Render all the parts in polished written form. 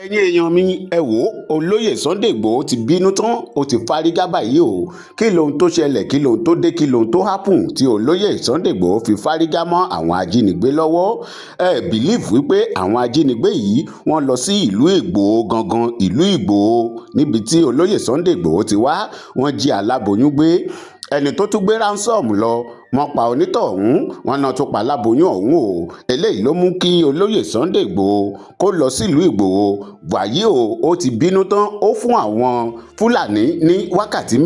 ẹ̀yin èèyàn mi ẹ wò ó olóyè Sunday Igboho ti bínú tán ó ti fárígá báyìí o kí lohun tó ṣẹlẹ̀ kí lohun tó dé kí lohun tó hápùn tí olóyè Sunday Igboho fi fárígá mọ́ àwọn ajínigbé lọ́wọ́ ẹ bìlíìfù wípé àwọn ajínigbé yìí wọ́n lọ sí ìlú Igboho gangan ìlú Igboho níbi tí olóyè Sunday Igboho ti wá wọ́n jí aláboyún gbé ẹni tó tún gbé ransom lọ wọ́n pa onítọ̀hún wọ́n náà tún pa aláboyún ọ̀hún o eléyìí ló mú kí olóyè Sunday Igboho kó lọ sílùú Igboho wàyí o ó ti bínú tán ó fún àwọn Fúlàní ní wákàtí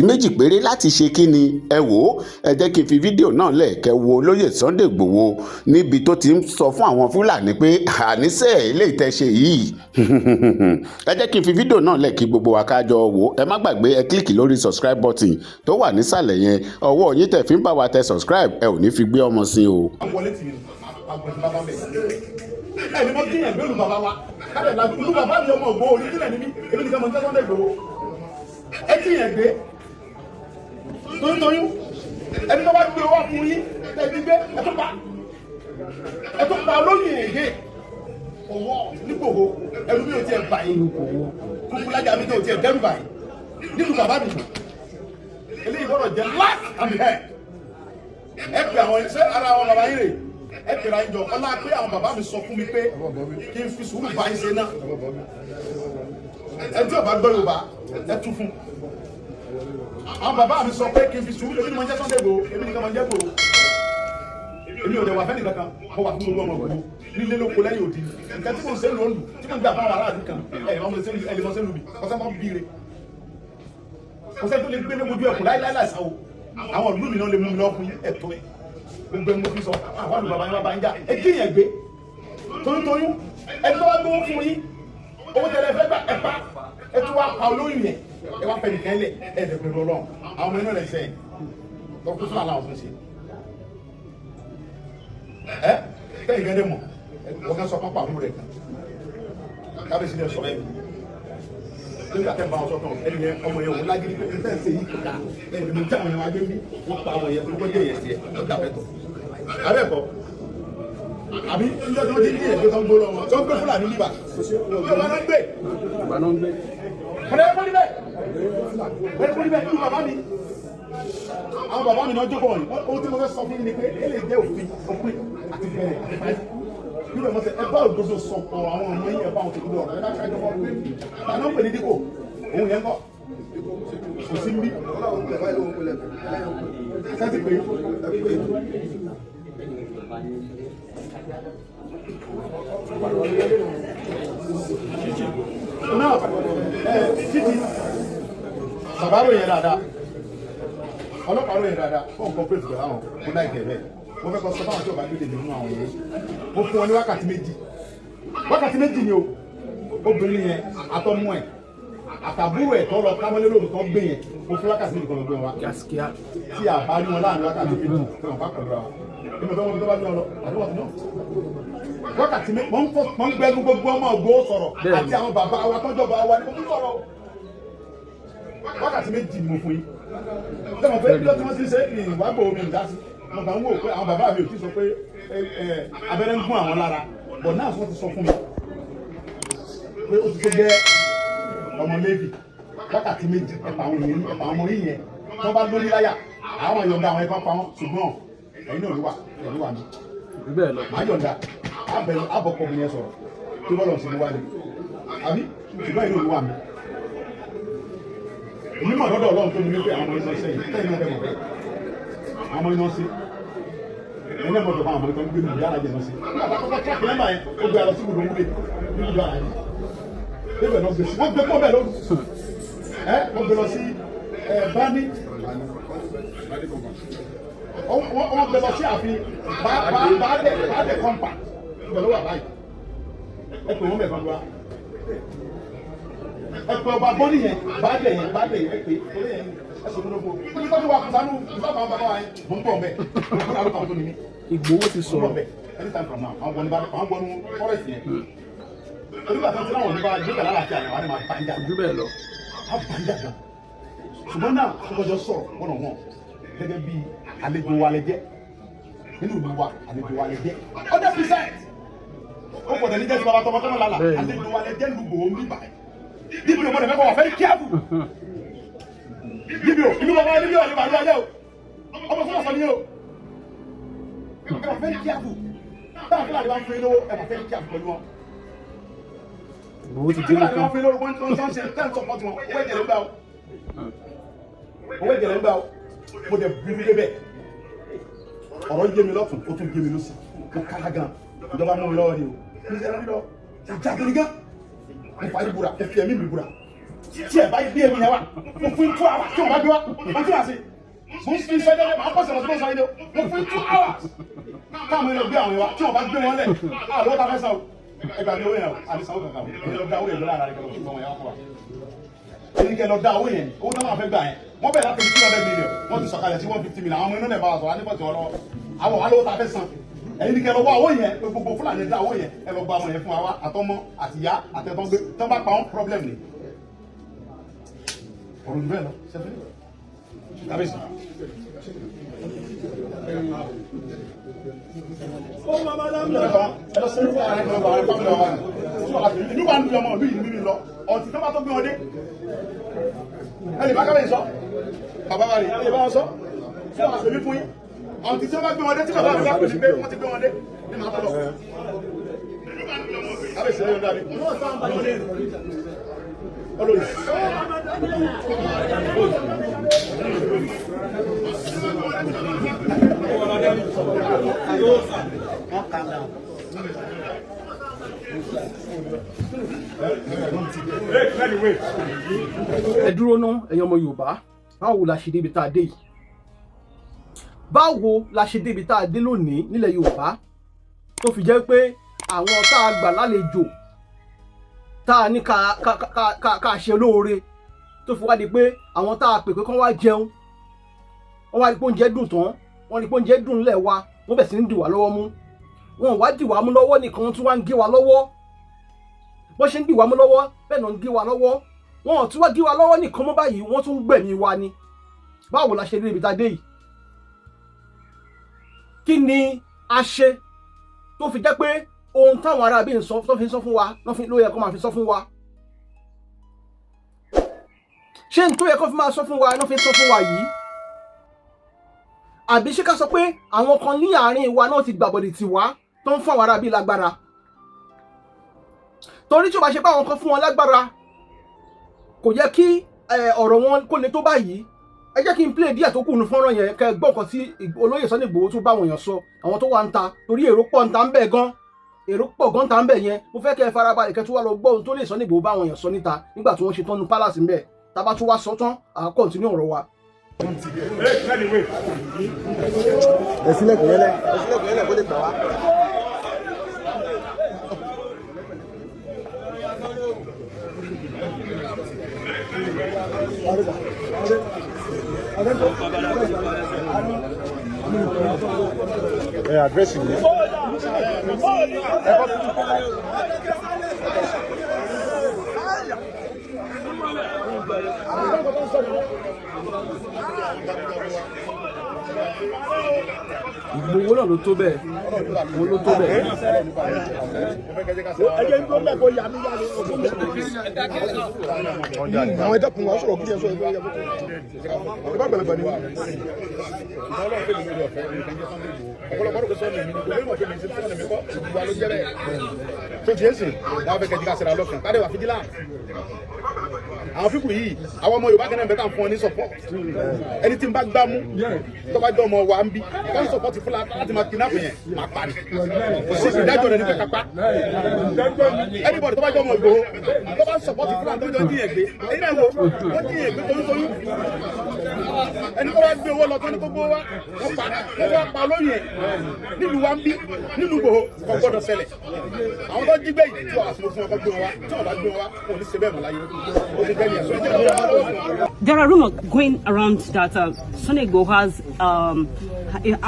méjì péré láti ṣe kí ni ẹ wò ó ẹ jẹ́ kí n fi fídíò náà lẹ̀ kẹ́ wo olóyè Sunday Igboho níbi tó ti ń sọ fún àwọn Fúlàní pé àníṣe eléyìí tẹ́ ṣe yìí ẹ jẹ́ kí n fi fídíò náà lẹ̀ kí gbogbo wa ká jọ wò ẹ má gbàgbé ẹ kílíkì lórí subscribe button tó wà nísàlẹ̀ yẹn ọwọ́ yín tẹ̀ fi ń bá wa tẹ subscribe ẹ ò ní fi gbé ọmọ sí o. ẹni mo kíyàn gbé olùbàbá wa kábẹ̀ la olùbàbá mi ọmọ ògbó orí kílẹ̀ ní mí èmi nìkan mọ̀ ní Sunday Igboho ẹ kíyàn gbé tóyún ẹni tó bá gbé wá fún yín ẹbí gbé ẹ tó pa olóyè èdè ọwọ́ nígbòho ẹrú mi ò tiẹ̀ bà yín kúkúlájà mi tó tiẹ̀ dẹ́rù bà yín nínú bàbá mi eléyìí gbọ́dọ̀ jẹ́ last and head ẹ pè àwọn ṣé ara àwọn bàbá yín rè ẹ pèrè àyíjọ ọlá pé àwọn bàbá mi sọ fún mi pé kí n fi sùúrù bá yín ṣe náà ẹ tí ọba gbọ́ Yorùbá ẹ tú fún àwọn bàbá mi sọ pé kí n fi sùúrù èmi ni mo jẹ́ Sunday Igboho èmi nìkan mo jẹ́ Igboho èmi ò dẹ̀ wà fẹ́ni kankan mo wà fún gbogbo ọmọ Igboho nílé lóko lẹ́yìn òdì nǹkan tí mo ń ṣe lóòlù tí mo ń gbà fáwọn aráàlú kan ẹ̀ẹ́dẹ̀mọ́sẹ́lú bi ọ̀sẹ̀ máa ń bí re ọ̀sẹ̀ tó lè gbé ní mojú ẹ̀kọ́ láíláí láìsáwó àwọn ìlú mi náà lè mú mi lọ fún ẹ̀tọ́ ẹ̀ gbogbo ẹni mo fi sọ àwọn àlùbàbà yẹn bá ń jà ẹ kíyàn gbé toyún ẹni tó wá gbówó fún yín owó tẹ̀lé ẹ fẹ́ gbà ẹ pa ẹ tún wá pa olóyún yẹn ẹ wá fẹ́ nìkan lẹ̀ ẹ dẹ̀ pẹ̀lú Ọlọ́run àwọn ọmọ iná rẹ̀ sẹ́yìn lọ́kùn fún àlàó fún ṣe ẹ kẹ́yìn gẹ́gẹ́ mọ̀ wọ́n kẹ́ sọ pápá àbúrò rẹ̀ kan kábíyèsí lẹ̀ sọ ẹ̀ nígbà tẹ́ bá wọn sọ́tọ̀ ẹni yẹn ọmọ yẹn wò lágídí pé ẹni tẹ́ ń ṣe yìí kíkà ẹni mi tí àwọn yẹn wá gbé mi wọ́n pa àwọn yẹn tó gbọ́dọ̀ yẹn tiẹ̀ ó dà fẹ́tọ̀. abẹ́ẹ̀kọ́ àbí níjọ́ tí wọ́n ti ní èdè tó ń gbó lọ́wọ́ tó ń gbé Fúlàní níbà yóò bá náà gbé. ọ̀rẹ́ ẹ̀kọ́ níbẹ̀ ẹ̀kọ́ níbẹ̀ ní bàbá mi àwọn bàbá mi náà jókòó wọ̀nyí ohun tí mo fẹ́ sọ fún yín ni pé èlé jẹ́ òfin àti bẹ̀rẹ̀ àti báyìí nígbà mọ̀ sẹ́ ẹ bá òdodo sọ̀pọ̀ àwọn ọmọ yín ẹ bá wọn tó dúró ọ̀rọ̀ ẹ bá kájọ wọn pé àná pè ní dípò òun yẹn kọ́ kò sí níbí sẹ́tì pé náà títí bàbá ròyìn dáadáa ọlọ́pàá ròyìn dáadáa fún nǹkan pé ìgbà àwọn mo láì gẹ̀ bẹ́ẹ̀ mo fẹ́ kọ́ sọ fáwọn tí ò bá gbé dèmí nínú àwọn yẹn mo fún wọn ní wákàtí méjì ni o obìnrin yẹn àtọmú ẹ àtàbúrò ẹ tó lọ kámọ́lé lóru tó gbé yẹn mo fún wákàtí méjì kan lọ gbé wọn wá tí a bá rí wọn láàrin wákàtí méjì tí wọn bá pẹ̀lú wa èmi fẹ́ wọn tó bá gbé wọn lọ àdúgbò tó náà wákàtí méjì mo ń gbẹnu gbogbo ọmọ Igboho sọ̀rọ̀ àti àwọn bàbá wa tọ́jọ́ bá wa ní mo tún sọ̀rọ̀ wákàtí méjì ni mo fún yín lẹ́mọ̀ pé bí wọ́n ti ṣe ìwágbò omi ìdásí mo kàn ń wò pé àwọn bàbá mi ò tí sọ pé abẹ́rẹ́ ń gún àwọn lára bọ̀ náà wọ́n ti sọ fún mi pé ó ti tó jẹ́ ọmọ Léfì wákàtí méjì ẹ̀pà àwọn èèyàn ẹ̀pà àwọn ọmọ yìí yẹn tí wọ́n bá lórí láyà àwọn ìyọ̀ǹda àwọn ẹ̀fọn pa wọn ṣùgbọ́n ẹ̀yin náà ló wà ní. àyọ̀ǹda àbọ̀kọ̀ mi yẹn sọ̀rọ̀ tí bọ́lọ̀ sí mi wá ní àbí ṣùgbọ́n ẹ̀yin náà ló wà mí. èmi mọ̀ lọ́dọ̀ Ọlọ́run tó ní wípé àwọn ọmọ iná sẹ́yìn tẹ́yìn náà dẹ̀ mọ̀ bẹ́ẹ̀ àwọn ọmọ iná sí ẹni ẹ̀mọ́ tó bá àwọn ọmọ iná gbé mi ìyá alájẹ náà sí. nígbà tó kọ́kọ́ tíráàkì nọ́mbà yẹn ó gbé àlọ́ sí gbogbo wúlé níbi ara yìí ebe náà gbé sí wọ́n gbé kó bẹ́ẹ̀ lóru wọ́n gbé lọ sí bani wọ́n gbé lọ sí ààfin bàádẹ kọ́ńpà ìbẹ̀ ló wà báyìí ẹ pè wọ́n bẹ̀ kan lọ́wọ́ ẹ pè ọba bọ́ọ̀lì yẹn bàádẹ yẹn ẹ pè orí yẹn ẹ sọ fún lóko níbi tó ti wà kùsánú ìfọ̀kàn bàbá wa yẹn mò ń pọ̀ mbẹ́ mò ń kọ́ àlùkò àwọn tó ní mi. Igboho ti sọ̀rọ̀ anytime from now àwọn gbọ́nú forest yẹn onígbà tó ti láwọn oníbàárà gbé kàlá àti àyàwó ni máa bá ń jà ojú bẹ́ẹ̀ lọ. a bá ń jà gan ṣùgbọ́n náà ọkọ̀jọ sọ̀rọ̀ wọ́n wọ́n gẹ́gẹ́ bí àlejò wa lẹ jẹ́ nínú ìlú wa àlejò wa lẹ jẹ́ 100% ó pọ̀ tẹ̀lé jẹ́ ti bàbá tọmọtọmọ lálà àlejò wa lẹ jẹ́ lùgbò ó ń bíbà níbi òmò lẹ́fẹ̀ẹ́ wà fẹ́ẹ́ kíáàbù níbi ò inú bàbá níbi ò ní bàbá ayé o ọmọ sọ́wọ́ sọ ní o ẹ wà fẹ́ẹ́ kíáàbù táwọn fúlàní bá ń fún yín lówó ẹ wà fẹ́ẹ́ kíáàbù pẹ̀lú wọn. Igboho ti dé nìkan. fúlàní bá ń fún yín lówó wọn tó ń ṣe tẹ́ ń sọpọ́tì wọn owó ìjẹ̀lẹ̀ ń gbà ó mo dẹ̀ bíbí débẹ̀ ọ̀rọ̀ yé mi lọ́tún ó tún yé mi lọ́sì mo kára gan ìjọba mú mi lọ́wọ́ ni o ní ìjọba mi lọ ìjà gidi gan mo fà á búra mo fi ẹ̀mí mi búra tí ẹ̀ bá gbé èmi yẹn wá mo fún 2 hours tí o bá gbé wá mo tún wá sí mo ń fi iṣẹ́ dẹ́dẹ́ máa pọ̀ sọ̀rọ̀ tí mo sọ yín ni mo fún 2 hours káwọn èèyàn gbé àwọn yẹn wá tí o bá gbé wọn lẹ̀ àlọ́ ta fẹ́ sàn o ẹgbàá mi owó yẹn o àti sanwó kankan o èyí lọ da owó yẹn lọ́la ara rẹ̀ kẹ́lọ́ fún ọmọ yẹn wá fún wa èyí kẹ́ lọ da owó yẹn owó náà máa fẹ́ gbà yẹn wọ́n bẹ̀rẹ̀ láti 200 million wọ́n ti sọ̀kalẹ̀ sí 150 million àwọn ọmọ inú ẹ̀ bá wà sọ̀rọ̀ nípa tí wọ́n lọ àwọn alówó ta fẹ́ san ẹ̀yin ni kẹ́ lọ wá owó yẹn gbogbo fúlàní dá owó yẹn ẹ lọ gba ọmọ yẹn fún wa àtọmọ àtìyá àtẹ̀tọ́ gbé tọ́ bá pa wọn problem ni ọ̀rọ̀ ìlú ẹ̀ lọ ṣẹ́fẹ́ kábíyèsí. ìlú wa ń bí ọmọ ìlú yìí níbi lọ ọ̀tí tó bá tó gbé wọn dé ẹni bá kábíyèsí sọ bàbá wa rè é bá wọn sọ fún àwọn àṣẹbí fún yín àwọn tí wọ́n bá gbé wọn dé tí bàbá mi bá kò sí pé wọ́n ti gbé wọn dé ní màá tọ́ lọ. kábíyèsí lẹ́yìn dábì olórí. Ẹ dúró ná ẹ̀yin ọmọ Yorùbá, báwo la ṣe débi tá a dé yìí? Báwo la ṣe débi tá a dé lónìí nílẹ̀ Yorùbá tó fi jẹ́ pé àwọn tá a gbà lálejò tá a ní ká ṣe lóore tó fi wá di pé àwọn tá a pè pé kán wá jẹun wọ́n wá rí pé oúnjẹ dùn tán wọ́n rí pé oúnjẹ dùn nílẹ̀ wa wọ́n bẹ̀ sí ní dì wá lọ́wọ́ mú wọn wá dì wá mú lọ́wọ́ nìkan tí wọ́n ń gé wa lọ́wọ́ wọ́n ṣe ń dì wá mú lọ́wọ́ bẹ́ẹ̀ náà ń gé wa lọ́wọ́ wọn ò tún wá gé wa lọ́wọ́ nìkan mọ́ báyìí wọ́n tún gbẹ̀mí wa ni. Báwo la ṣe dé ibi tá a dé yìí? Kí ni a ṣe tó fi jẹ́ pé ohun táwọn ará bí tó fi ń sọ fún wa ló yẹ kó máa fi sọ fún wa? Ṣé n tó yẹ kó fi máa sọ fún wa ló fi ń sọ fún wa yìí? Àbí ṣé ká sọ pé àwọn kan ní àárín wa náà ti gbàbọ̀dì tì wá tó ń fún àwọn ará bí lágbára? Torí tí ó bá ṣe pé àwọn kan fún wọn lágbára kò yẹ kí ọ̀rọ̀ wọn kó le tó báyìí. Ẹ jẹ́ kí n play díẹ̀ tó kù nínú fọ́nrán yẹn kẹ́ gbọ́ nǹkan tí olóyè Sunday Igboho tún bá àwọn èèyàn sọ, àwọn tó wà ń ta, torí èrò pọ̀ ń ta ń bẹ̀ gan, èrò pọ̀ gan ta ń bẹ̀ yẹn. Mo fẹ́ kẹ́ ẹ farabalẹ̀ kẹ́ tún wá lọ gbọ́ ohun tó lè Sunday Igboho bá àwọn èèyàn sọ níta nígbà tí wọ́n ṣe tán nu palace ń bẹ̀. Tá bá tún wá sọ tán à kọ́ntínú ọ̀rọ̀ wa. Ẹ sílẹ̀kùn yẹlẹ̀ kó lè gbà wá. Address me. Igboho náà ló tó bẹ́ẹ̀, òun ló tó bẹ́ẹ̀. Àwọn ẹ̀dẹ́kùn wa sọ̀rọ̀ kí ẹ sọ ẹgbẹ́ ẹgbẹ́ ẹgbẹ́ gbẹ̀lẹ̀gbẹ̀ ni wá. ọ̀pọ̀lọpọ̀ ọdún sọ́ọ̀nù mi ní gbogbo ìmọ̀ tó mi sí sọ́ọ̀nù mi kọ́ ìgbà ló jẹ́ bẹ́ẹ̀ tó ti èsì láwọn fẹ́ kẹ́jì ká ṣe ra lọ́kàn káde wà fìdílà àwọn fíkù yìí àwọn ọmọ Yorùbá kẹ́nà bẹ́ẹ̀ kà ń fún ọ ní support ẹni tí ń bá gbá mú tó bá jọ ọmọ wa ń bí wọ́n support fúnra láti máa kidnap yẹn máa parí kò sí ìdájọ́ rẹ̀ nípa kápá anybody tó bá jọ ọmọ Igboho tó bá support fúnra tó jọ ń dín ẹ̀gbẹ́ ẹ̀yin náà wo wọ́n dín ẹ̀gbẹ́ toyúntoyún ẹni tó bá gbé owó lọ tó ní gbogbo wa wọ́n pa lóyè nílùú wa ń bí nílùú Igboho kò gbọ́dọ̀ ṣẹlẹ̀ àwọn tó jí gbé yìí tí wọ́n àṣìlò fún ọkọ̀ gbé wọn wá tí wọ́n bá gbé wọn wá kò ní ṣe bẹ́ẹ̀ mọ́ láyé ó ti gbẹ́yìn ẹ̀sọ́. There are rumors going around that Sunday Igboho has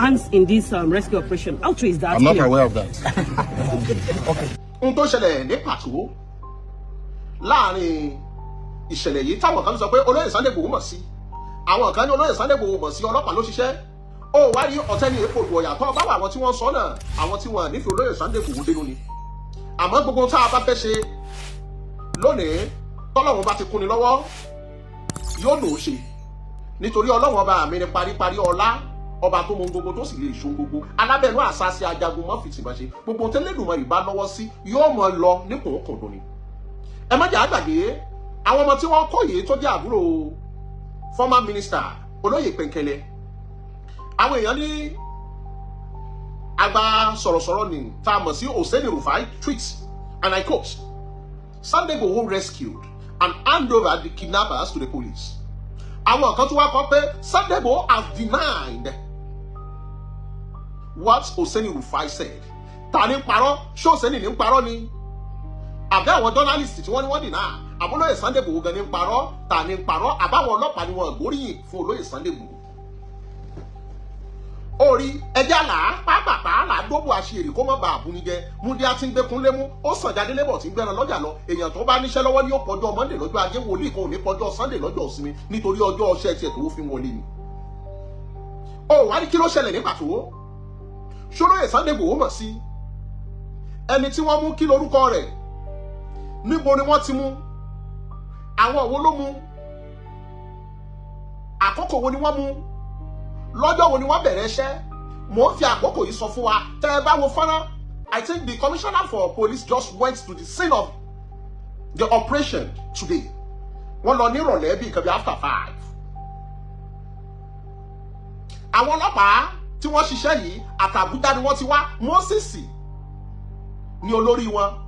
hands in this rescue operation. How true is that? I'm not aware of that. Ohun tó ṣẹlẹ̀ ní pàtó láàrin ìṣẹ̀lẹ̀ yìí táwọn kan sọ pé olóyè Sunday Igboho mọ̀ sí àwọn kan ní olóyè Sunday Igboho mọ̀ sí ọlọ́pàá ló ṣiṣẹ́ ó wá rí ọ̀tẹ́ni èpò òdù ọ̀yà tó bá wà àwọn tí wọ́n sọ náà àwọn tí wọ́n nífẹ̀ẹ́ olóyè Sunday Igboho dénú ni àmọ́ gbogbo tá a bá fẹ́ ṣe lónìí tọ́lọ́run bá ti kúni lọ́wọ́ yóò lò ó ṣe nítorí ọlọ́run ọba mi ni paríparí ọlá ọba tó mọ gbogbo tó sì lè ṣo gbogbo alábẹ́nú àṣàṣe ajagun mọ́ fìtìmọ́ṣe gbogbo tẹ́lẹ̀dùnmọ́ ìbá lọ́wọ́ sí yóò mọ lọ nípòókòdó ni. ẹ má jẹ́ àgbàgbé àwọn ọmọ tí wọ́n kọ́ yìí tó jẹ́ àbúrò former minister olóyè Pẹ̀nkẹ́lẹ́ àwọn èèyàn ní àgbà sọ̀rọ̀sọ̀rọ̀ ni tá a mọ̀ sí Hussein Rufai tweet and I quote, Sunday Igboho rescued and hand over the kidnappers to the police. Àwọn kan tún wá kọ pé Sunday Igboho has denied what Hussein Rufai said. Ta ni parọ́? Ṣé Hussein ní parọ́ ni? Àbí àwọn journalist tí wọ́n ní wọ́n dì náà? Àbólóyè Sunday Igboho gan ní parọ́? Ta ni parọ́? Àbáwọn ọlọ́pàá ni wọ́n gbóríyìn fún olóyè Sunday Igboho. Orí ẹja là pápápá là gbóbù àṣírí kó má ba àbúnijẹ múdí àti gbẹkùn lémú ó sàn jáde lébọ̀ tí ń gbẹran lọ́jà lọ èèyàn tó bá níṣẹ́ lọ́wọ́ ní ó pọjọ́ Monday lọ́jọ́ ajé wòlíì kan ò ní pọjọ́ Sunday lọ́jọ́ ìsinmi nítorí ọjọ́ ọṣẹ́ tiẹ̀ tó fi wọlé ni. Ó wá ní kí ló ṣẹlẹ̀ ní pàtó? Ṣolóyè Sunday Igboho mọ̀ sí ẹni tí wọ́n mú kí lorúkọ rẹ̀, níbo ni wọ́n ti mú, àwọn wo ló mú, àkókò wo ni wọ́n mú, lọ́jọ́ wo ni wọ́n bẹ̀rẹ̀ iṣẹ́. Mo ń fi àkókò yìí sọ fún wa tẹ́ ẹ bá wo fọ́nrán. I think the commissioner for police just went to the scene of the operation today. Wọ́n lọ ní ìrọ̀lẹ́ bíi nǹkan bíi after 5. Àwọn ọlọ́pàá tí wọ́n ṣiṣẹ́ yìí àtàbújá ni wọ́n ti wá. Moses ni olórí wọn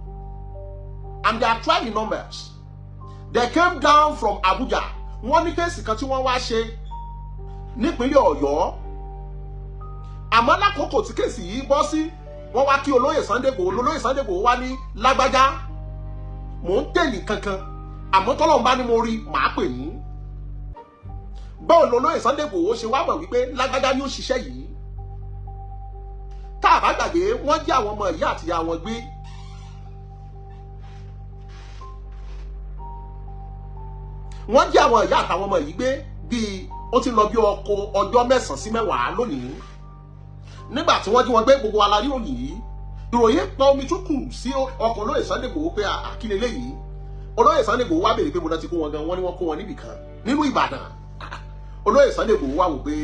and they are 12 in numbers. They came down from Abuja. Wọ́n ní kéèsì kan tí wọ́n wá ṣe nípínlẹ̀ Ọ̀yọ́, àmọ́ lákòókò tí kéèsì yìí bọ́ sí wọ́n wá kí olóyè Sunday Igboho. Olóyè Sunday Igboho wá ní lágbájá mò ń tẹ̀lé kankan àmọ́ tọ́lọ́run bá ní mo rí màá pè ní. Báwo lolóyè Sunday Igboho ṣe wá mọ̀ wípé lágbájá ni ó ṣiṣẹ́ yìí? Tá a bá gbàgbé wọ́n jí àwọn ọmọ ìyá àti ìyá wọn gbé. Wọ́n jí àwọn ìyá àtàwọn ọmọ yìí gbé bíi ó ti lọ bí ọjọ́ 9 sí 10 lónìí. Nígbà tí wọ́n jí wọn gbé gbogbo alárí òyìn ìròyìn pọ̀ omi tún kù sí ọkọ̀ olóyè Sunday Igboho pé àkílẹ̀ léyìí. Olóyè Sunday Igboho wá béèrè pé mo dá ti kó wọn gan, wọ́n ní wọ́n kó wọn níbì kan nínú Ìbàdàn. Olóyè Sunday Igboho wá wò pé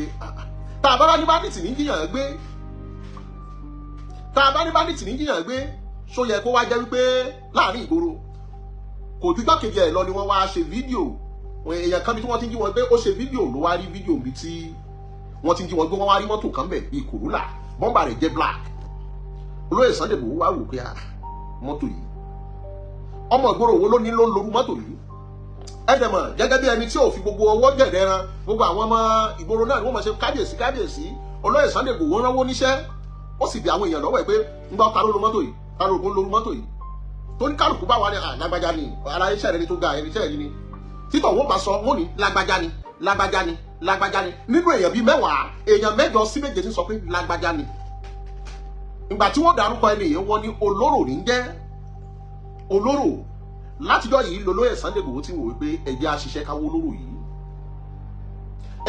tá a bá bá ní báńdíìtì ní jiyàn gbé, tá a bá ní báńdíìtì ní jiyàn gbé, ṣó yẹ kó wá jẹ́ wípé láàrin ìgboro kò ju gbákejì ẹ̀ lọ ni wọ́n wá ṣe fídíò. Èèyàn kan bí tí wọ́n ti ń jí wọn gbé ó ṣe fídíò ló wá rí fídíò bí tí wọ́n ti ń jí wọn gbé wọ́n wá rí mọ́tò kan bẹ̀ bíi Corolla bọ́mbà rẹ̀ jẹ́ black. Olóyè Sunday Igboho wá wò pé mọ́tò yìí ọmọ ìgboro wo ló ní ló ń lorú mọ́tò yìí? Ẹ̀dẹ̀mọ̀ gẹ́gẹ́ bí ẹni tí ò fi gbogbo ọwọ́ gẹ̀dẹ̀ ran gbogbo àwọn ọmọ ìgboro náà ni wọ́n máa ṣe kábíyèsí kábíyèsí. Olóyè Sunday Igboho ránwó níṣẹ́ ó sì bi àwọn èèyàn lọ́wọ́ ẹ̀ pé ń gbọ́ ta ló lo mọ́tò yìí, ta ló lo mọ́tò yìí. Tó ní kálukú bá wà ní lágbájá ni ara iṣẹ́ rẹ̀ ni tó ga ẹni iṣẹ́ rẹ̀ ni títọ̀ wọ́n bá sọ wọ́n ní lágbájá ni lágbájá ni lágbájá ni. Nínú èèyàn bíi 10 èèyàn 8 sí 7 ti sọ pé lágbájá ni. Ìgbà tí wọ́n dárúkọ ẹni yìí wọ́n ní olóró ní jẹ́ olóró. Látijọ́ yìí lolóyè Sunday Igboho ti wò wípé ẹ̀jẹ̀ àṣìṣe káwó olóró yìí.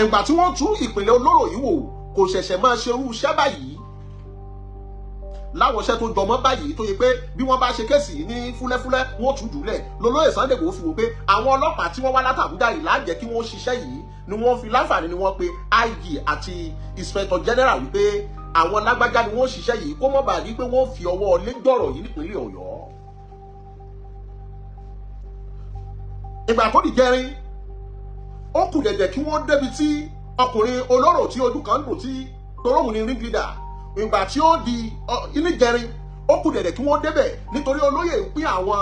Ìgbà tí wọ́n tún ìpínlẹ̀ olóró yìí wò kò ṣẹ̀ṣẹ̀ máa ṣe irú iṣẹ́ báyìí láwọn iṣẹ́ tó jọmọ́ báyìí tó yẹ pé bí wọ́n bá ṣe kéèsì ní fúlẹ́fúlẹ́ wọ́n tún jùlẹ̀. Lolóyè Sunday Igboho fi wò pé àwọn ọlọ́pàá tí wọ́n wá látàbújá yìí láàjẹ́ kí wọ́n ṣiṣẹ́ yìí ni wọ́n fi láǹfààní ni wọ́n pe IG àti Inspector General wípé àwọn lágbájá ni wọ́n ṣiṣẹ́ yìí kó mọ́ bàa rí pé wọ́n fi ọwọ́ lé gbọ̀rọ̀ yìí nípínlẹ̀ Ọ̀yọ́. Ìgbà tó di jẹrin ó kù dẹ̀dẹ̀ kí wọ́n débi tí ọkùnrin olóró tí ojú kan lò tí toróhùn ni ring leader. Ìgbà tí ó di ìníjẹrin ó kù dẹ̀dẹ̀ kí wọ́n débẹ̀ nítorí olóyè ń pín àwọn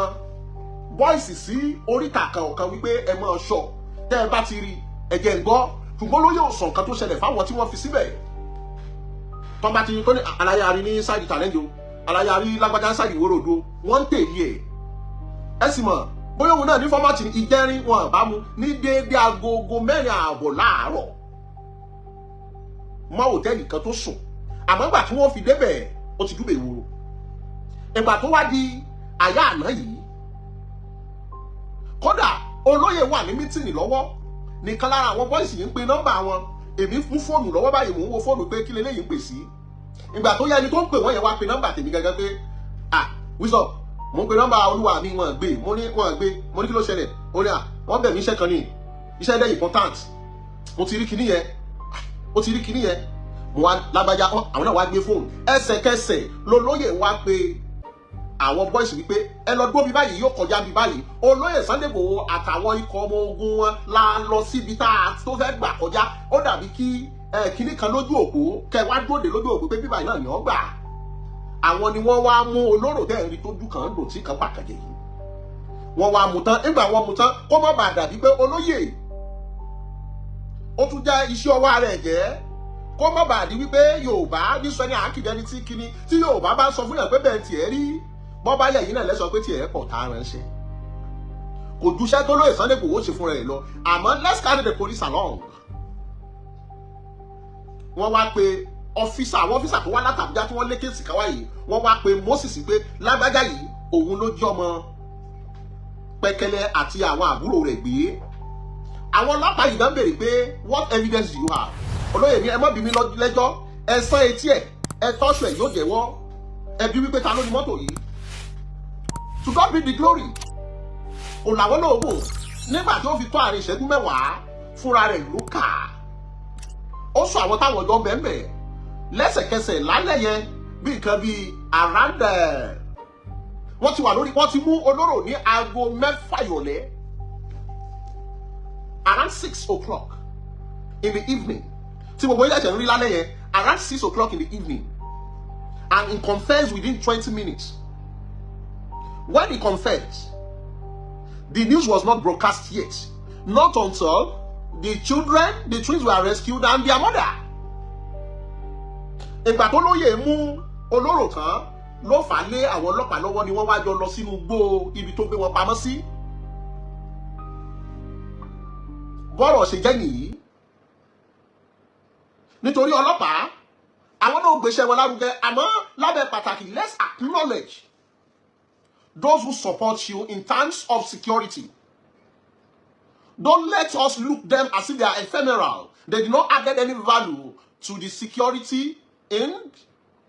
bọ́ìsì sí oríta kan ọ̀kan wípé ẹ máa ṣọ́ tẹ́ ẹ bá ti rí ẹ̀jẹ̀ ń gbọ́. Ṣùgbọ́n olóyè ò sọ nǹkan tó ṣẹlẹ̀ fáwọn tí wọ́n fi síbẹ̀. Tọ́ bá ti tó ní aláyàrí ní sáìdì challenge o, aláyàrí lágbájá sáìdì ìwórodò wọ́n ń tèlé ẹ̀. Ẹ sì mọ̀ bóyá òun náà ní fọ́mátì ní ìjẹrin wọn bá mu ní déédéé agogo 4:30 láàárọ̀ mọ́ hòtẹ́ẹ̀lì kan tó sùn. Àmọ́ ìgbà tí wọ́n fi débẹ̀ ó ti dúbẹ̀ ìwòrò. Ìgbà tó wá di àyà àná yìí kódà olóyè wà ní mítìnì lọ́wọ́ nìkan lára àwọn bọ́ìsì yìí ń pe nọ́mbà wọn. Èmi fún fóònù lọ́wọ́ báyìí mò ń wo fóònù pé kí leléyìí ń pè sí. Ìgbà tó yá ẹni tó ń pè wọ́n yẹn wá pe nọ́mbà tèmi gẹ́gẹ́ pé Wisdom mo ń pe nọ́mbà olúwa mi wọ́n gbé mo ní kí ló ṣẹlẹ̀ ó ní à wọ́n bẹ̀ mí iṣẹ́ kan ní iṣẹ́ dẹ́ important mo ti rí kinní yẹn mo wá lágbájá àwọn náà wá gbé fóònù ẹsẹ̀kẹsẹ̀ lolóyè wá pé àwọn boys wípé ẹ lọ dúró bí báyìí yóò kọjá bí báyìí olóyè Sunday Igboho àtàwọn ikọ̀ ọmọ ogun wọn la lọ síbi tá a tó fẹ́ gbà kọjá ó dàbí kí kinní kan lójú òpó kẹ wá dúró dé lójú òpó pé bí báyìí náà ni wọ́n gbà àwọn ni wọ́n wá mú olóró tẹ́ẹ̀rí tójú kan ń dò tí kan pàkàjẹ́ yìí wọ́n wá mú tán nígbà wọ́n mú tán kó má bàa dàbí pé olóyè ó tún já iṣẹ́ ọwọ́ rẹ̀ jẹ́ kó má bàa di wípé Yorùbá nísọ ní àákìdẹ́ni tí kíní tí Yorùbá bá sọ fún yàn pé bẹ́ẹ̀ tiẹ̀ rí bọ́ bá yẹ̀ yín náà lẹ́sọ pé tiẹ̀ pọ̀ tá a ránṣẹ́ kò júṣẹ́ tó lóye Sunday Igboho ṣe fúnra ẹ̀ lọ àmọ́ let's carry the police along. wọ́n wá pe àwọn ọ́físà tó wá látàbújá tí wọ́n lé kéèsì káwá yìí wọ́n wá pe Moses pé lágbájá yìí òun ló jẹ́ ọmọ Pẹ́kẹ́lẹ́ àti àwọn àbúrò rẹ̀ gbé àwọn ọlọ́pàá yìí náà béèrè pé what evidence do you have olóyè mi ẹ má bí mi lẹ́jọ́ ẹ sán etí ẹ tọ́ṣù ẹ yóò jẹ́wọ́ ẹ bí wípé ta ló ní mọ́tò yìí to God be the glory kò làwọn náà wò nígbà tí ó fi tó àárín ìṣẹ́jú 10 fúnra rẹ̀ ló kà ó sọ àwọn táwọn ọjọ́ bẹ́ẹ̀ lẹ́sẹ̀kẹsẹ̀ lálẹ́ yẹn bí nǹkan bíi around wọ́n ti wà lórí wọ́n ti mú olóró ní aago 6 ìrọ̀lẹ́ around 6 o'clock in the evening tí gbogbo ilé ẹ̀jẹ̀ ń rí lálẹ́ yẹn around 6 o'clock in the evening and he confessed within 20 minutes. When he confessed, the news was not broadcast yet, not until the twins were rescued and their mother. Ìgbà tó lóye mú olóró tán ló fà lé àwọn ọlọ́pàá lọ́wọ́ ni wọ́n wá jọ lọ sínú igbó ibi tó gbé wọn pamọ́ sí. Bọ́rọ̀ ṣe jẹ́ nìyí. Nítorí ọlọ́pàá àwọn náà gbéṣẹ́ wọn lárugẹ àmọ́ lábẹ́ pàtàkì let's acknowledge those who support you in terms of security. Don't let us look them as if they are ephemeral. They do not add any value to the security in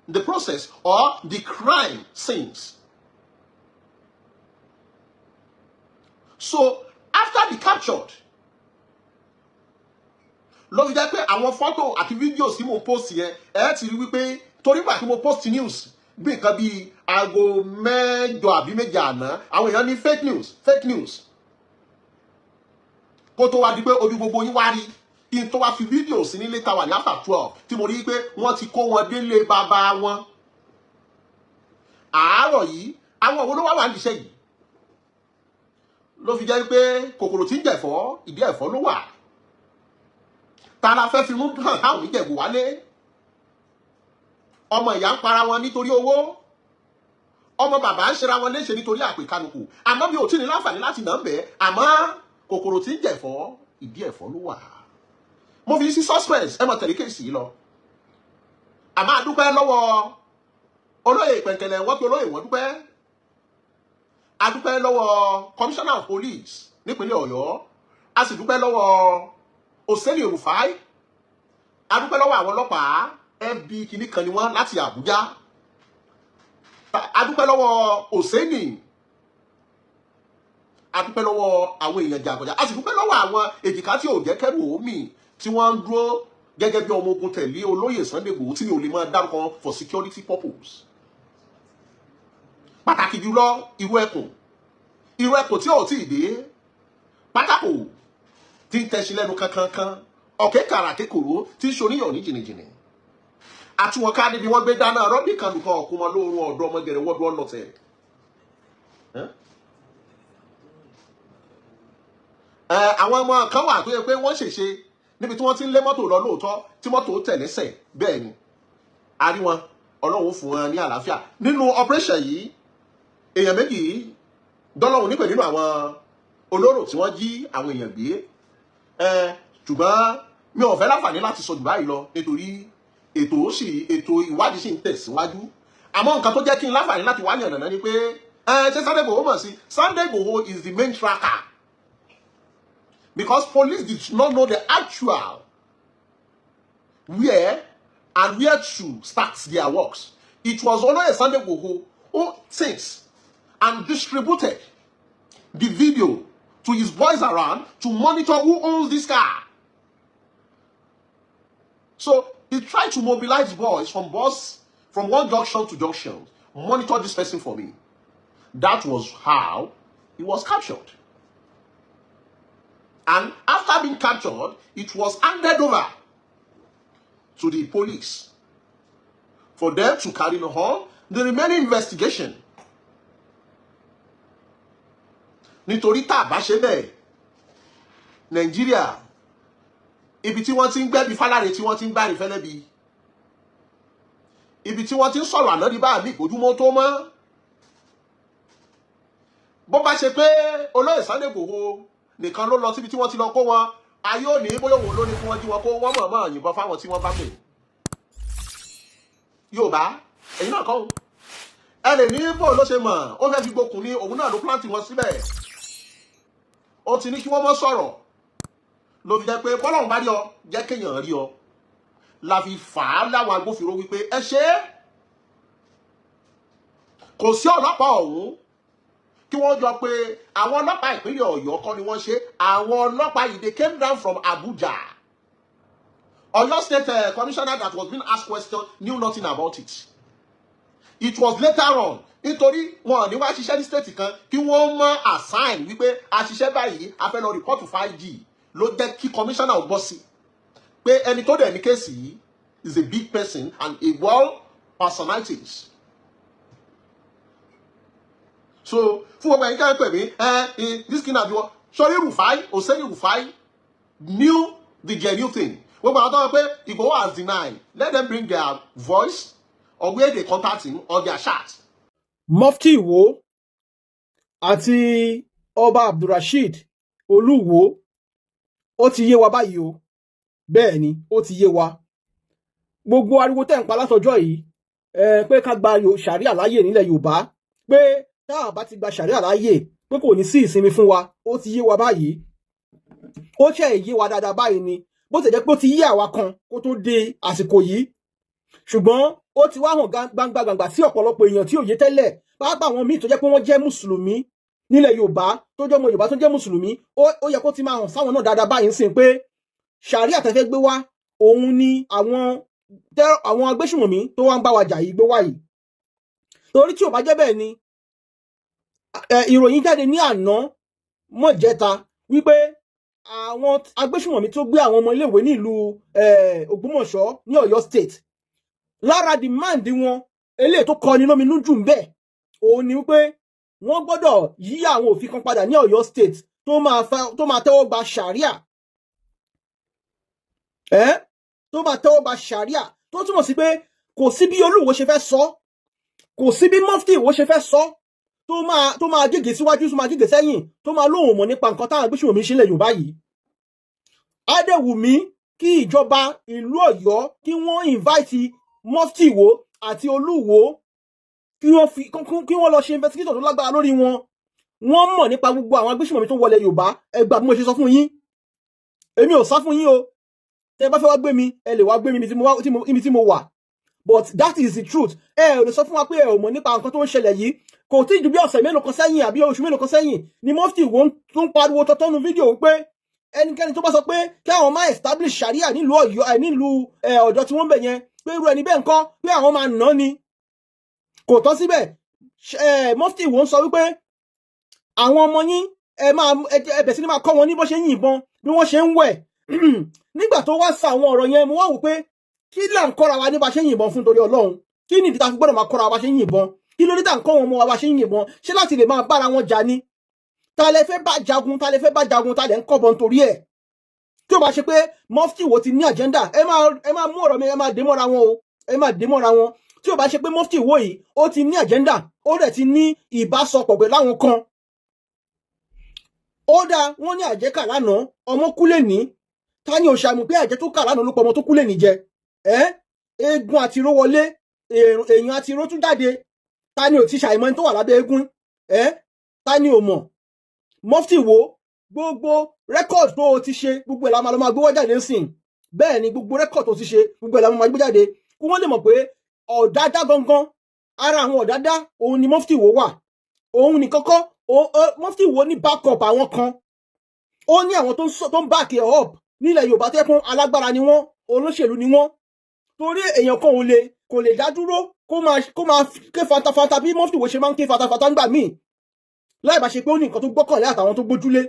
the process or the crime scenes. So, after the captured, ló fi jẹ́ pé àwọn fọ́tò àti fídíò tí mo post yẹn ẹ ti rí wípé torí pé mo post news bí nǹkan bíi aago 8 àbí 7 àná àwọn èèyàn ní fake news kó tó wá di pé ojú gbogbo yín wá rí kí n tó wá fi fídíò sí ní later wà ní after 12 tí mo rí pé wọ́n ti kó wọn délé bàbá wọn àárọ̀ yìí àwọn òwò ló wà níṣẹ́ yìí ló fi jẹ́ pé kòkòrò tí ń jẹ̀fọ́ ìdí ẹ̀fọ́ ló wà ta la fẹ́ fi mú hàn táwọn ìjẹ̀bù wálé ọmọ ìyá ń para wọn nítorí owó ọmọ bàbá ń ṣera wọn léṣe nítorí àpèkánukù àmọ́ bí ò tí ní láǹfààní láti nà ń bẹ̀ àmọ́ kòkòrò tí ń jẹ̀fọ́ ìdí ẹ̀fọ́ ló wà mo fi sí suspense ẹ mọ̀ tẹ̀lé kéèsì yìí lọ àmọ́ àdúpẹ́ lọ́wọ́ olóyè Pẹ̀kẹ́lẹ́ wọ́n pe olóyè wọ́n dúpẹ́ àdúpẹ́ lọ́wọ́ commissioner of police nípínlẹ̀ Ọ̀yọ́ a sì dúpẹ́ lọ́wọ́ Òsèlè Rufai àdúpẹ́ lọ́wọ́ àwọn ọlọ́pàá FB kìíní kan ni wọ́n láti Àbújá àdúpẹ́ lọ́wọ́ Òsèlè àdúpẹ́ lọ́wọ́ àwọn èèyàn jàgọ̀jà a sì dúpẹ́ lọ́wọ́ àwọn èjìká tí ò jẹ́ kẹ́rù omi tí wọ́n ń dúró gẹ́gẹ́ bí ọmọ ogun tẹ̀lé olóyè Sunday Igboho tí mi ò lè máa dárúkọ for security purpose pàtàkì jùlọ irú ẹkùn tí ò tí ì dé pátákó tí ń tẹ̀sí lẹ́nu kankankan ọ̀kẹ́ kàrà kékòrò tí ń ṣoníyàn ní jìnnìjìnnì àti wọn ká níbi wọn gbé dáná rọ́bì kan nìkan ọ̀kún wọn lóorun ọ̀dọ́ ọmọgẹ̀rẹ̀ wọ́dún ọlọ́tẹ̀ àwọn ọmọ kan wà tó yẹ pé wọ́n ṣèṣe níbi tí wọ́n ti ń lé mọ́tò lọ lóòótọ́ tí mọ́tò tẹ̀lẹ́sẹ̀ bẹ́ẹ̀ ni a rí wọn Ọlọ́run fún wọn ní àlàáfíà nínú operation yìí èèyàn méjì dọ́lọ́run nípè nínú àwọn olóró tí wọ́n jí àwọn èèyàn gbé ṣùgbọ́n mi ò fẹ́ láǹfààní láti sọ jù báyìí lọ nítorí ètò ìwádìí sì ń tẹ̀síwájú àmọ́ nǹkan tó jẹ́ kí n láǹfààní láti wá yànnàná ni pé ṣé Sunday Igboho mọ̀ sí Sunday Igboho is the main tracker because police did not know the actual where to start their works. It was only a Sunday Igboho who thinks and distributed the video to his boys around to monitor who owns this car. So he tried to mobilize boys from one junction to junction, monitor this person for me. That was how he was captured. And after being captured, it was handed over to the police for them to carry on the remaining investigation. Nítorí tá bá ṣe bẹ́ẹ̀, Nàìjíríà, ibi tí wọ́n ti ń gbẹ́bí fálárè tí wọ́n ti ń gbárí fẹ́lẹ́bí, ibi tí wọ́n ti ń sọ̀rọ̀ àná di bá mi kojúmọ́ tó mọ́. Bó bá ṣe pé olóyè Sunday Igboho nìkan ló lọ síbi tí wọ́n ti lọ kó wọn, ayé ò ní bóyá òun ló ní kí wọ́n jí wọn kó wọ́n mọ̀ọ́mọ̀ yìnbọn fáwọn tí wọ́n bá mè. Yorùbá, ẹ̀yin náà kọ́ o. Ẹ lè ní bó ló ṣe mọ̀, ó fẹ́ fi gbókùn ní òun náà ló plant wọn síbẹ̀. Ó ti ní kí wọ́n mọ́ sọ̀rọ̀. Ló fi jẹ́ pé bọ́lọ́run bá rí ọ, jẹ́ kéèyàn rí ọ. La fi fà á láwọn agbófinró wípé ẹ ṣe é. Kò sí ọlọ́pàá ọ̀hún kí wọ́n jọ pé àwọn ọlọ́pàá ìpínlẹ̀ Ọ̀yọ́ kọ́ ni wọ́n ṣe. Àwọn ọlọ́pàá yìí they came down from Abuja. Oyo State commissioner that was being asked questions knew nothing about it. It was later on nítorí wọn ní wá ṣiṣẹ́ ní state kan kí wọ́n mọ assign wípé a ṣiṣẹ́ báyìí a fẹ́ lọ report to 5G ló jẹ́ kí commissioner ò gbọ́ sí pé ẹni tó dẹ̀ ní kéèsì yìí is a big person and a well personalities. So fún ọmọ ẹ̀yìn kan pè mí this kind of you sorry Rufai Oseni Rufai knew the genuine thing. Gbogbo àwọn tó wọ́n pé Igboho has denied, let them bring their voice or where they contact him or their chat. Mufti Ìwó àti Ọba Abdulrasheed Olúwo ó ti yé wa báyìí o. Bẹ́ẹ̀ ni ó ti yé wa. Gbogbo ariwo tẹ́ ń pa látọjọ́ yìí pé ká gba ṣàríà láyè nílẹ̀ Yorùbá pé tá a bá ti gba ṣàríà láyè pé kò ní sí ìsinmi fún wa, ó ti yé wa báyìí. Ó ṣe yé wa dáadáa báyìí ni bó ti jẹ́ pé ó ti yé àwa kan kó tó dé àsìkò yìí. Ṣùgbọ́n ó ti wá hàn gbangba sí ọ̀pọ̀lọpọ̀ èèyàn tí ò yé tẹ́lẹ̀, pàápàá àwọn míì tó jẹ́ pé wọ́n jẹ́ mùsùlùmí nílẹ̀ Yorùbá tó jẹ́ ọmọ Yorùbá tó jẹ́ mùsùlùmí, ó yẹ kó ti máa hàn sáwọn náà dáadáa báyìí ń sìn pé ṣàríà tẹ́fẹ́ gbé wá òun ni àwọn agbésùmọ̀mí tó wá ń bá wa jà yìí gbé wá yìí. Torí tí ò bá jẹ́ bẹ́ẹ̀ ni ìròyìn jáde ní àná mọ́jẹta wípé àwọn agbésùmọ̀mí tó gbé àwọn ọmọ iléèwé nílùú Ògbómọ̀ṣọ́ ní Ọ̀yọ́ State, lára demand wọn eléyìí tó kọni lóminú jù ń bẹ òun ni wípé wọ́n gbọ́dọ̀ yí àwọn òfin kan padà ní Ọ̀yọ́ State tó máa tẹ́wọ́ gba ṣàríà tó máa tẹ́wọ́ gba ṣàríà tó túmọ̀ sí pé kò sí bí Olúwo ṣe fẹ́ sọ, kò sí bí Mufti Ìwó ṣe fẹ́ sọ tó máa gègé síwájú tó máa gègé sẹ́yìn tó máa lóhùn mọ̀ nípa nǹkan táwọn agbésùmọ̀mí ṣe lẹ̀ Yorùbá yìí. Adéwùmí kí ìjọba ìlú Ọ̀yọ́ kí wọ́n invite Mufti Ìwó àti Olúwo kí wọ́n lọ ṣe investigation tó lágbára lórí wọn. Wọ́n mọ̀ nípa gbogbo àwọn agbésùmọ̀mí tó wọlé Yorùbá. Ẹ gbà bí mo ṣe sọ fún yín, èmi ò sá fún yín o. Tẹ́ bá fẹ́ wá gbé mi ẹ lè wá gbé mi ibi tí mo wà, but that is the truth. Ẹ ò lè sọ fún wa pé ẹ ò mọ̀ nípa nǹkan tó ń ṣẹlẹ̀ yìí. Kò tí ju bí ọ̀sẹ̀ mélòó kan sẹ́yìn àbí oṣù mélòó kan sẹ́yìn ni Mufti Ìwó tó ń pariwo tọ́tọ́nu fídíò pé ẹnikẹ́ni tó bá sọ pé kí àwọn máa establish sharia nílùú Ọ̀yọ́ nílùú ọ̀dọ̀ tí wọ́n bẹ̀ yẹn pé irú ẹni bẹ́ẹ̀ ńkọ́ pé àwọn máa nà ni. Kò tán síbẹ̀ Mufti Ìwó ń sọ wípé àwọn ọmọ yín ẹ bẹ̀ sí ni máa kọ́ wọn ní bó ṣe ń yìnbọn bí wọ́n ṣe ń wẹ̀. Nígbà tó wá sọ àwọn ọ̀rọ̀ yẹn mo wá wò pé kí là ń kọ́ra wa ní bá ṣe ń yìnbọn fún torí Ọlọ́run, kí ni ìdí tá fi gbọ́dọ̀ máa kọ́ra wa bá ṣe ń yìnbọn, kí ló dé tá ń kọ́ wọn mọ́ wa bá ṣe ń yìnbọn, ṣé láti lè máa bára wọn jà ni? Ta lẹ fẹ́ bá jagun ta lẹ ń kọ́bọn torí ẹ̀? Tí ó bá ṣe pé Mufti Ìwó ti ní agenda ẹ máa mú ọ̀rọ̀ mi ẹ máa dé mọ́ra wọn o, ẹ máa dé mọ́ra wọn. Tí ó bá ṣe pé Mufti Ìwó yìí ó ti ní agenda ó dẹ̀ ti ní ìbásọpọ̀ pẹ̀lú àwọn kan. Ó dáa wọ́n ní àjẹkà lánàá ọmọ kú lè ní, ta ni ò ṣàmù pé àjẹ tó kà lánàá ló pọ̀ ọmọ tó kú lè ní jẹ? Eégún àti iró wọlé èèyàn àti iró tún jáde, ta ni ò ti ṣàìmọ̀ ẹni tó wà lábẹ́ eégún? Ta ni ò mọ̀? Mufti Ìwó gbogbo rẹ́kọ̀d tó o ti ṣe gbogbo ẹ̀ la máa gbé wá jáde ńsìn. Bẹ́ẹ̀ ni gbogbo rẹ́kọ̀d tó o ti ṣe gbogbo ẹ̀ la máa gbé jáde kí wọ́n lè mọ̀ pé ọ̀dádá gangan ara àwọn ọ̀dádá òun ni Mufti Ìwó wà. òun nìkan kọ́ mufti wo ní backup àwọn kan ó ní àwọn tó ń back ẹ̀ up nílẹ̀ Yorùbá tó yẹ kó alágbára ni wọ́n olóṣèlú ni wọ́n torí èèyàn kan kò lè dá dúró kó máa ké fatafata bí mufti wo ṣe máa ń ké fatafata ńgbà míì láì bá ṣe pé ó ní nǹkan tó gbọ́kànlé àtàwọn tó gbójúlé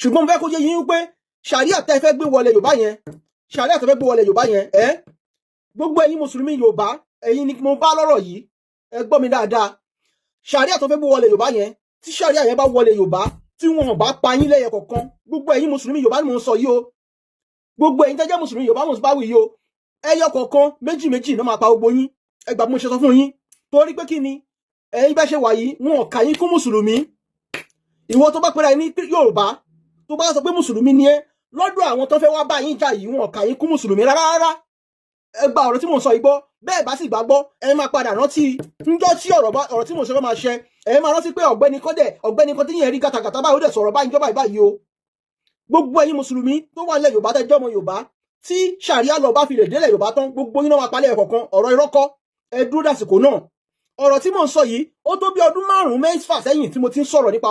ṣùgbọ́n mo fẹ́ kó yé yín pé ṣàríà tẹ́ fẹ́ gbé wọlé Yorùbá yẹn gbogbo ẹ̀yin mùsùlùmí Yorùbá ẹ̀yin ni mo bá lọ́rọ̀ yìí ẹ gbọ́ mi dáadáa ṣàríà tó fẹ́ gbé wọlé Yorùbá yẹn tí ṣàríà yẹn bá wọlé Yorùbá tí wọn bá pa yín lẹ́yẹ kọ̀ọ̀kan gbogbo ẹ̀yin mùsùlùmí Yorùbá ni mo ń sọ yìí o gbogbo ẹ̀yin tẹ́jẹ́ mùsùlùmí Yorùbá mo ń bá wí yìí o ẹyọ kọ̀ọ̀kan méjì ló máa pa gbogbo yín ẹ gbà mo ṣe sọ fún yín torí pé kí ni ẹ̀yin bá ṣe wà yìí wọn ò kà yín kún mùsùlùmí ìwọ tó bá pera ẹ ní Yorùbá tó bá sọ pé mùsùlùmí ni ẹ lọ́dọ̀ àwọn tó fẹ́ wá bá yín jà yìí wọn ò kà yín kún mùsùlùmí rárá ẹ gba ọ̀rọ̀ tí mo sọ yìí gbọ́ bẹ́ẹ̀ bá sì gbàgbọ́ ẹ máa padà rántí níjọ́ tí ọ̀rọ̀ tí mo sọ fẹ́ máa ṣẹ ẹ máa rántí pé ọ̀gbẹ́ni kan tí yẹn rí gàtàgàtà báyìí ó dẹ̀ sọ̀rọ̀ báyìí jọba ìbáyìí o gbogbo ẹ̀yin mùsùlùmí tó wà nílẹ̀ Yorùbá tẹ́jọ́ ọmọ Yorùbá tí ṣàríà lọ bá fi lè délẹ̀ Yorùbá tán gbogbo yín náà máa palẹ̀ ẹ̀kọ̀kan ọ̀rọ̀ irọ́kọ́ ẹ dúró dàsìkò náà ọ̀rọ̀ tí mo ń sọ yìí ó tó bí ọdún 5-6 sẹ́yìn tí mo ti ń sọ̀rọ̀ nípa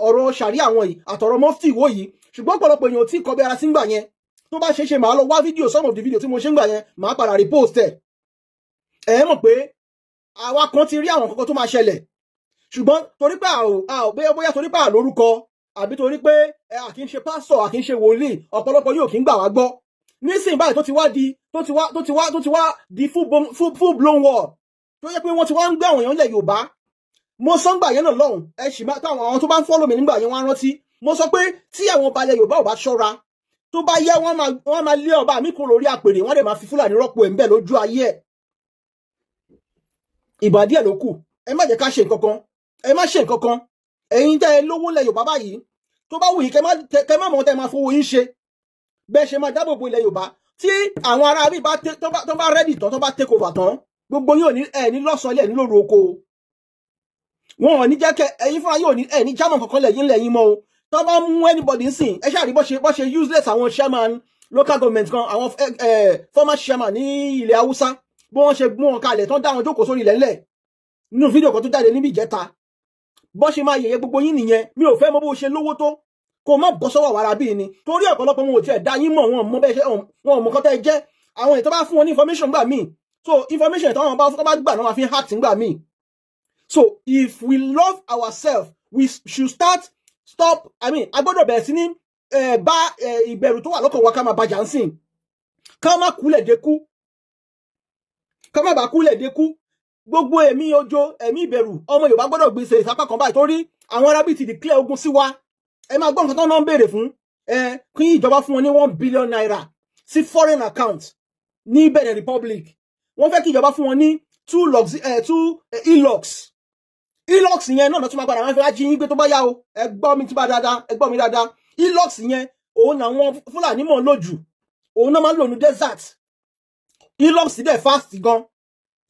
ọ̀rọ̀ ṣàríà àwọn yìí àtọ̀rọ̀ mọ́fítì ìwó yìí ṣùgbọ́n ọ̀pọ̀lọpọ̀ èèyàn tí kọbi ara sí ń gbà yẹn tó bá ṣe màá lọ wá fídíò some of the video tí mo ṣe ń gbà yẹn màá padà repost ẹ̀ mọ̀ pé àwa kan ti rí àwọn kankan tó máa ṣẹlẹ̀ ṣùgbọ́n torí pé bóyá torí pé àlórúkọ àbí torí pé àkí ń ṣe pásọ̀ àkí ń ṣe wòlíì ọ̀pọ̀lọpọ̀ yóò kí ń gbà wá gbọ́ nísìnyí báyìí tó ti wá di full blown war tó yẹ pé wọ́n ti wá ń gbé àwọn èèyàn ilẹ̀ Yorùbá mo sọ ń gbà yẹn náà lọ́hùn ẹ sì máa táwọn àwọn tó bá ń follow mi nígbà yẹn wọ́n á rántí mo sọ pé tí àwọn ọba ilẹ̀ Yorùbá ò bá ṣọ́ra tó bá yẹ wọ́n máa lé ọba mi kúrò lórí àpèrè wọ́n dẹ̀ máa fi Fúlàní rọ́pò ẹ̀ ń bẹ̀ lójú ayé ẹ̀ ìbà díẹ̀ ló kù ẹ má jẹ́ ká ṣe nǹkan kan ẹ má ṣe nǹkan kan ẹ̀yin tẹ́ ẹ lówó ilẹ̀ Yorùbá báyìí tó bá wù yín kẹ́ má mọ̀ tẹ́ máa fowó yín ṣe bẹ́ẹ̀ ṣe máa dáàbò bo ilẹ̀ Yorùbá tí àwọn ará bí tó bá rẹ́dì tán tó bá take over tán gbogbo yín ò ní ẹ̀ ní lọ́sàn-án ilẹ̀ ní lóru oko wọn ò ní jẹ́ kẹ́ ẹ̀yin fúnra yóò ní ẹ̀ ní jámọ̀ kankan lẹ́yìn mọ́ o tó bá mú anybody ń sìn ẹ ṣáà rí bó ṣe useless àwọn chairman local government kan àwọn former chairman ní ilẹ̀ Haúsá bí wọ́n ṣe mú wọn kalẹ̀ tán dá wọn jókòó sórí ilẹ̀ ńlẹ̀ nínú fídíò kan tó jáde níbi ìjẹta bó ṣe máa yẹ̀yẹ́ gbogbo yín nìyẹn mi ò fẹ́ mọ̀ bó ṣe lówó tó kó má bọ́ sọ́wọ́ wàrà bíi ni torí ọ̀pọ̀lọpọ̀ wọn ò tiẹ̀ dá yín mọ̀ wọn mọ bẹ́ẹ̀ ṣe wọn mọ̀ kọ́ tẹ́ jẹ́ àwọn ètò bá fún wọn ní information gbà míì so information táwọn bá gbà náà máa fi hack gbà míì so if we love ourselves we should stop a gbọ́dọ̀ bẹ̀rẹ̀ sí ní bá ìbẹ̀rù tó wà lọ́kàn wa ká máa bàjá ń sìn ká má kúlẹ̀ dékú ká má bàa kúlẹ̀ dékú gbogbo ẹ̀mí ojo ẹ̀mí ìbẹ̀rù ọmọ Yorùbá gbọ́dọ̀ gbèsè ìsapá kan báyìí torí àwọn arábì ti declare ogun sí wa ẹ máa gbọ́ nǹkan tó náà ń béèrè fún kí ìjọba fún wọn ní 1 billion naira sí foreign account ní Benin Republic wọ́n fẹ́ kí ìjọba fún wọn ní 2 elox yẹn náà tún máa padà máa fi rájí yín gbé tó bá yá o ẹ gbọ́ mi dáadáa elox yẹn òun làwọn Fúlàní mọ̀ lójú òun náà máa ń lò ní desert elox dẹ̀ fast gan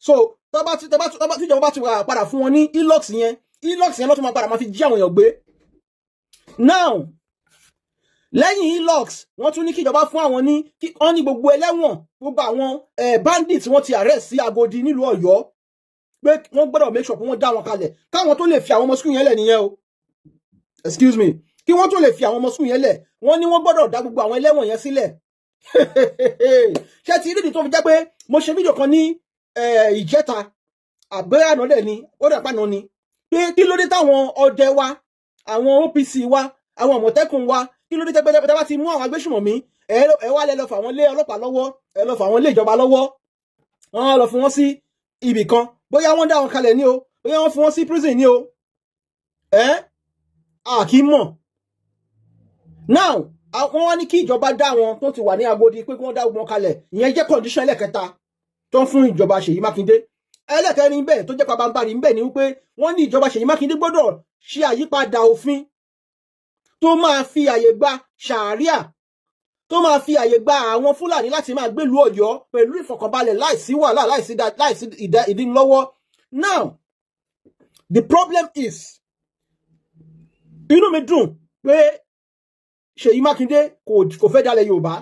so tíjọba bá ti padà fún wọn ní elox yẹn ló tún máa padà máa fi jí àwọn èèyàn gbé now lẹ́yìn elox wọ́n tún ní kíjọba fún àwọn wọ́n ní gbogbo ẹlẹ́wọ̀n gbogbo àwọn bandits wọ́n ti arrest sí Agodi nílùú Ọ̀yọ́ pé wọ́n gbọ́dọ̀ make sure pé wọ́n dá wọn kalẹ̀ káwọn tó lè fi àwọn ọmọ skul yẹn lẹ̀ nìyẹn o excuse me kí wọ́n tó lè fi àwọn ọmọ skul yẹn lẹ̀ wọ́n ní wọ́n gbọ́dọ̀ dá gbogbo àwọn ẹlẹ́wọ̀n yẹn sílẹ̀ ṣé ti rí ìdí tó fi jẹ́ pé mo ṣe fídíò kan ní ìjẹta àgbéyànà dẹ̀ ni ó dẹ̀ pàná ni pé kí ló dé táwọn ọdẹ wa àwọn OPC wa àwọn Àmọ̀tẹ́kùn wa kí ló dé tẹ́ bá ti mú àwọn agbésùmọ̀mí ẹ wá lẹ lọ fà wọ́n lé ọlọ́pàá lọ́wọ́ ẹ lọ fà wọ́n lé ìjọba lọ́wọ́ wọ́n lọ fún wọn sí ibì kan bóyá wọ́n dá wọn kalẹ̀ ní o bóyá wọ́n fún wọn sí prison ní o àkí mọ̀ now wọ́n wá ní kí ìjọba dá wọn tó ti wà ní Agodi pé kí wọ́n dá wọn kalẹ̀ ìyẹn jẹ́ condition ẹlẹ́kẹta tó ń fún ìjọba Ṣèyí Mákindé ẹlẹ́kẹrin bẹ́ẹ̀ tó jẹ́ pabambarì ń bẹ̀ ni wípé wọ́n ní ìjọba Ṣèyí Mákindé gbọ́dọ̀ ṣe àyípadà òfin tó máa fi àyè gba ṣàríà tó máa fi àyè gba àwọn Fúlàní láti máa gbélú Ọ̀yọ́ pẹ̀lú ìfọ̀kànbalẹ̀ láìsí wàhálà láìsí ìdínlọ́wọ́ now the problem is inú mi dùn pé Ṣèyí Mákindé kò fẹ́ dalẹ̀ Yorùbá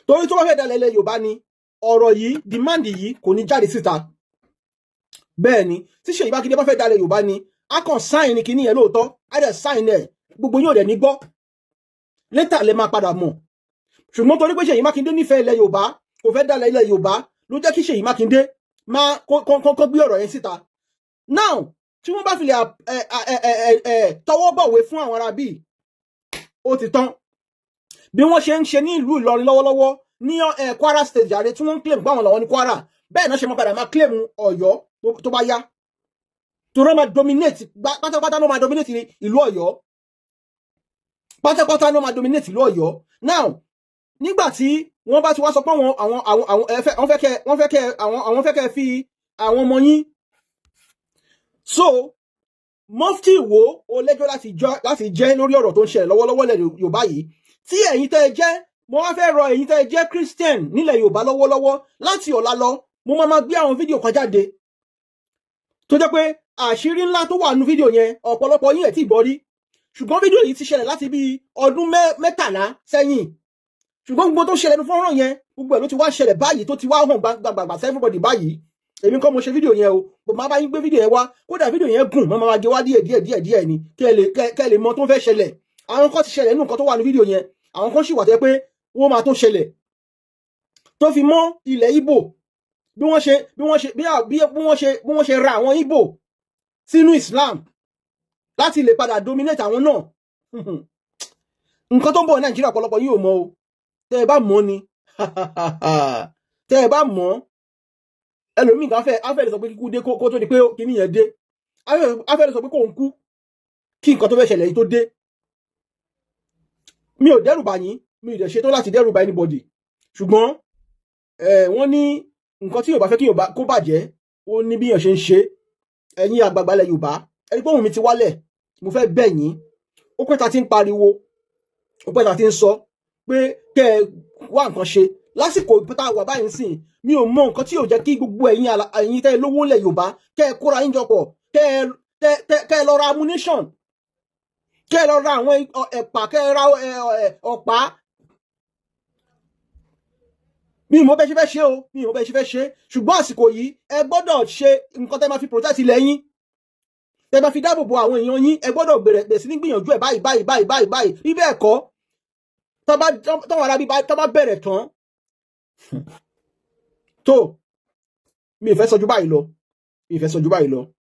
torí tó bá fẹ́ dalẹ̀ Yorùbá ni ọ̀rọ̀ yìí demand yìí kò ní jáde síta bẹ́ẹ̀ ni tí Ṣèyí Mákindé bá fẹ́ dalẹ̀ Yorùbá ni a kàn sáìn ní kinní yẹn lóòótọ́ á dẹ̀ sáìn ẹ̀ gbogbo yóò dẹ̀ ní gbọ́ létà lè máa padà mọ̀ ṣùgbọ́n torí pé Ṣèyí Mákindé nífẹ̀ẹ́ ilẹ̀ Yorùbá kò fẹ́ dalẹ̀ ilẹ̀ Yorùbá ló jẹ́ kí Ṣèyí Mákindé máa kó gbé ọ̀rọ̀ yẹn síta now tí wọ́n bá fi lè tọwọ́ bọ̀wé fún àwọn ará bíi ó ti tán bí wọ́n ṣe ń ṣe ní ìlú Ìlọrin lọ́wọ́lọ́wọ́ ní Kwara State jàre tí wọ́n ń claim báwọn làwọn ní Kwara bẹ́ẹ̀ náà ṣe máa padà máa claim Ọ̀yọ́ tó bá yá torí máa dominate pátápátá ló máa dominate ìlú Ọ̀yọ́ pátápátá ló máa dominate ìlú Ọ̀yọ́ now nígbà tí wọ́n bá ti wá sọ pé àwọn fẹ́ kẹ́ fi àwọn ọmọ yín so mufti wo o lẹ́jọ́ láti jẹ́ lórí ọ̀rọ̀ tó ń ṣẹlẹ̀ lọ́wọ́lọ́wọ́ ilẹ̀ Yorùbá yìí tí ẹ̀yin tẹ́ ẹ jẹ́ mo wá fẹ́ rọ ẹ̀yin tẹ́ ẹ jẹ́ Christian nílẹ̀ Yorùbá lọ́wọ́lọ́wọ́ láti ọ̀la lọ mo máa gbé àwọn fídíò kan jáde tó jẹ́ pé àṣírí ńlá tó wà nínú fídíò yẹn ọ̀pọ̀lọpọ̀ yín ẹ̀ tí gbọ́ rí ṣùgbọ́n fídíò yìí ti ṣẹlẹ̀ láti bí ọdún 13 sẹ́yìn ṣùgbọ́n gbogbo tó ṣẹlẹ̀ ní fọ́nrán yẹn gbogbo ẹ̀ ló ti wá ṣẹlẹ̀ báyìí tó ti wá hàn gbàgbàgbà sí everybody báyìí èmi kọ́ mo ṣe fídíò yẹn o bò máa bá yín gbé fídíò yẹn wá kódà fídíò yẹn gùn mo máa gé wá díẹ̀ ni kẹ́ lè mọ tó fẹ́ ṣẹlẹ̀ àwọn kan ti ṣẹlẹ̀ nínú nǹkan tó wà ní fídíò yẹn àwọn kan sì wà tẹ́ pé wọ́n máa tó ṣẹlẹ̀ tó fi mọ́ ilẹ̀ Ìgbò bí wọ́n ṣe ra àwọn Ìgbò sínú Islam láti lè padà dominate àwọn náà nǹkan tó ń bọ̀ Nàìjíríà ọ̀pọ̀lọpọ̀ yìí ò mọ̀ o tẹ́ ẹ bá mọ̀ ni tẹ́ ẹ bá mọ̀ ẹlòmíì kan afẹ́ lè sọ pé kíkú dé kó tó di pé kíní yẹn dé afẹ́ lè sọ pé kó ń kú kí nǹkan tó fẹ́ ṣẹlẹ̀ yìí tó dé mi ò dẹ́rù bà yín mi ò dẹ̀ ṣe tó láti dẹ́rù bà anybody ṣùgbọ́n wọ́n ní nǹkan tí Yorùbá fẹ́ kí Yorùbá kó bàjẹ́ ó ní bí yàn ṣe ń ṣe ẹ̀yin àgbààgbà ilẹ̀ Yorùbá ẹni pé òun mi ti wálẹ̀ mo fẹ́ bẹ̀ yín ó pẹ́ ta ti ń pariwo ó pẹ́ ta ti ń sọ pé kẹ́ ẹ wá nǹkan ṣe lásìkò tá a wà báyìí sìn mi ò mọ nǹkan tí yóò jẹ́ kí gbogbo ẹ̀yin tẹ́ ẹ lówó ilẹ̀ Yorùbá kẹ́ ẹ kóra yín jọpọ̀ kẹ́ ẹ lọ ra ammunition kẹ́ ẹ lọ ra àwọn ẹ̀pà kẹ́ ẹ ra ọ̀pá mi ò mọ bẹ́ẹ̀ ṣe fẹ́ ṣe o mi ò mọ bẹ́ẹ̀ ṣe fẹ́ ṣe ṣùgbọ́n àsìkò yìí ẹ gbọ́dọ̀ ṣe nǹkan tẹ́ máa fi protect ilẹ̀ yín tẹ́ máa fi dáàbò bo àwọn èèyàn yín ẹ gbọ́dọ̀ bẹ̀rẹ̀ sí ní gbìyànjú ẹ̀ báyìí bí bẹ́ẹ̀ kọ́ tọ́ bá bẹ̀rẹ̀ tán tó mi ò fẹ́ sọ ju báyìí lọ